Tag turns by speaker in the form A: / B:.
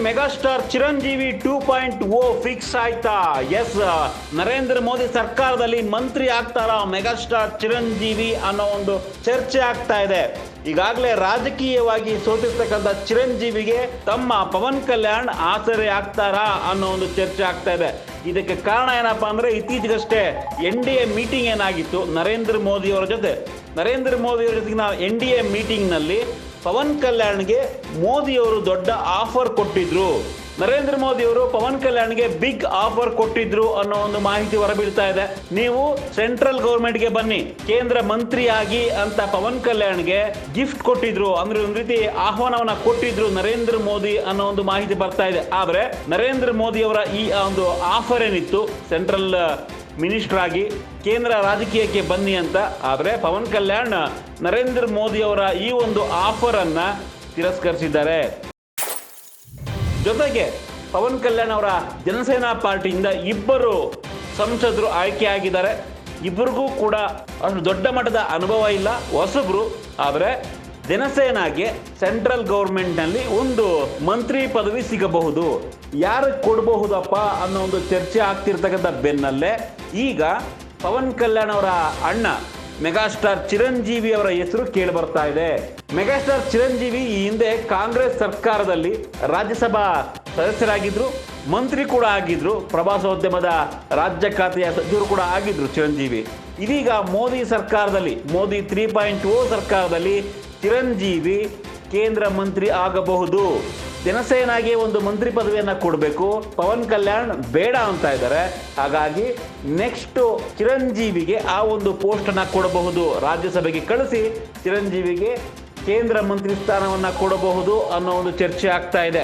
A: Megastar Chiranjeevi 2.0 fix ಆಯ್ತಾ? S, Narendra Modi ಸರ್ಕಾರದಲ್ಲಿ ಮಂತ್ರಿ ಆಗ್ತಾರಾ ಮೆಗಾಸ್ಟಾರ್ ಚಿರಂಜೀವಿ ಅನ್ನೋ ಒಂದು ಚರ್ಚೆ ಆಗ್ತಾ ಇದೆ. ಈಗಾಗಲೇ ರಾಜಕೀಯವಾಗಿ ಸೋತಿರ್ತಕ್ಕಂಥ ಚಿರಂಜೀವಿಗೆ ತಮ್ಮ ಪವನ್ ಕಲ್ಯಾಣ್ ಆಸರೆ ಆಗ್ತಾರಾ ಅನ್ನೋ ಒಂದು ಚರ್ಚೆ ಆಗ್ತಾ ಇದೆ. ಇದಕ್ಕೆ ಕಾರಣ ಏನಪ್ಪಾ ಅಂದ್ರೆ, ಇತ್ತೀಚೆಗಷ್ಟೇ NDA ಮೀಟಿಂಗ್ ಏನಾಗಿತ್ತು ನರೇಂದ್ರ ಮೋದಿ ಅವರ ಜೊತೆಗಿನ NDA ಮೀಟಿಂಗ್ ನಲ್ಲಿ ಪವನ್ ಕಲ್ಯಾಣ್ಗೆ ಮೋದಿಯವರು ದೊಡ್ಡ ಆಫರ್ ಕೊಟ್ಟಿದ್ರು. ನರೇಂದ್ರ ಮೋದಿ ಅವರು ಪವನ್ ಕಲ್ಯಾಣ್ಗೆ ಬಿಗ್ ಆಫರ್ ಕೊಟ್ಟಿದ್ರು ಅನ್ನೋ ಒಂದು ಮಾಹಿತಿ ಹೊರಬೀಳ್ತಾ ಇದೆ. ನೀವು ಸೆಂಟ್ರಲ್ ಗೌರ್ಮೆಂಟ್ಗೆ ಬನ್ನಿ, ಕೇಂದ್ರ ಮಂತ್ರಿಯಾಗಿ ಅಂತ ಪವನ್ ಕಲ್ಯಾಣ್ಗೆ ಗಿಫ್ಟ್ ಕೊಟ್ಟಿದ್ರು, ಅಂದ್ರೆ ಒಂದು ರೀತಿ ಆಹ್ವಾನವನ್ನ ಕೊಟ್ಟಿದ್ರು ನರೇಂದ್ರ ಮೋದಿ ಅನ್ನೋ ಒಂದು ಮಾಹಿತಿ ಬರ್ತಾ ಇದೆ. ಆದ್ರೆ ನರೇಂದ್ರ ಮೋದಿ ಅವರ ಈ ಒಂದು ಆಫರ್ ಏನಿತ್ತು, ಸೆಂಟ್ರಲ್ ಮಿನಿಸ್ಟರ್ ಆಗಿ ಕೇಂದ್ರ ರಾಜಕೀಯಕ್ಕೆ ಬನ್ನಿ ಅಂತ, ಆದರೆ ಪವನ್ ಕಲ್ಯಾಣ್ ನರೇಂದ್ರ ಮೋದಿ ಅವರ ಈ ಒಂದು ಆಫರ್ ಅನ್ನ ತಿರಸ್ಕರಿಸಿದ್ದಾರೆ. ಜೊತೆಗೆ ಪವನ್ ಕಲ್ಯಾಣ್ ಅವರ ಜನಸೇನಾ ಪಾರ್ಟಿಯಿಂದ ಇಬ್ಬರು ಸಂಸದರು ಆಯ್ಕೆಯಾಗಿದ್ದಾರೆ. ಇಬ್ಬರಿಗೂ ಕೂಡ ಅಷ್ಟು ದೊಡ್ಡ ಮಟ್ಟದ ಅನುಭವ ಇಲ್ಲ, ಹೊಸಬ್ರು. ಆದರೆ ಜನಸೇನಾಗೆ ಸೆಂಟ್ರಲ್ ಗೌರ್ಮೆಂಟ್ನಲ್ಲಿ ಒಂದು ಮಂತ್ರಿ ಪದವಿ ಸಿಗಬಹುದು. ಯಾರು ಕೊಡಬಹುದಪ್ಪ ಅನ್ನೋ ಒಂದು ಚರ್ಚೆ ಆಗ್ತಿರ್ತಕ್ಕಂಥ ಬೆನ್ನಲ್ಲೇ ಈಗ ಪವನ್ ಕಲ್ಯಾಣ್ ಅವರ ಅಣ್ಣ ಮೆಗಾಸ್ಟಾರ್ ಚಿರಂಜೀವಿ ಅವರ ಹೆಸರು ಕೇಳಿ ಬರ್ತಾ ಇದೆ. ಮೆಗಾಸ್ಟಾರ್ ಚಿರಂಜೀವಿ ಈ ಹಿಂದೆ ಕಾಂಗ್ರೆಸ್ ಸರ್ಕಾರದಲ್ಲಿ ರಾಜ್ಯಸಭಾ ಸದಸ್ಯರಾಗಿದ್ರು, ಮಂತ್ರಿ ಕೂಡ ಆಗಿದ್ರು, ಪ್ರವಾಸೋದ್ಯಮದ ರಾಜ್ಯ ಖಾತೆಯ ಸಚಿವರು ಕೂಡ ಆಗಿದ್ರು ಚಿರಂಜೀವಿ. ಇದೀಗ ಮೋದಿ ಸರ್ಕಾರದಲ್ಲಿ, ಮೋದಿ 3.0 ಸರ್ಕಾರದಲ್ಲಿ ಚಿರಂಜೀವಿ ಕೇಂದ್ರ ಮಂತ್ರಿ ಆಗಬಹುದು. ಜನಸೇನಾಗೆ ಒಂದು ಮಂತ್ರಿ ಪದವಿಯನ್ನ ಕೊಡಬೇಕು, ಪವನ್ ಕಲ್ಯಾಣ್ ಬೇಡ ಅಂತ ಇದ್ದಾರೆ. ಹಾಗಾಗಿ ನೆಕ್ಸ್ಟ್ ಚಿರಂಜೀವಿಗೆ ಆ ಒಂದು ಪೋಸ್ಟ್ ಅನ್ನ ಕೊಡಬಹುದು, ರಾಜ್ಯಸಭೆಗೆ ಕಳಿಸಿ ಚಿರಂಜೀವಿಗೆ ಕೇಂದ್ರ ಮಂತ್ರಿ ಸ್ಥಾನವನ್ನ ಕೊಡಬಹುದು ಅನ್ನೋ ಒಂದು ಚರ್ಚೆ ಆಗ್ತಾ ಇದೆ.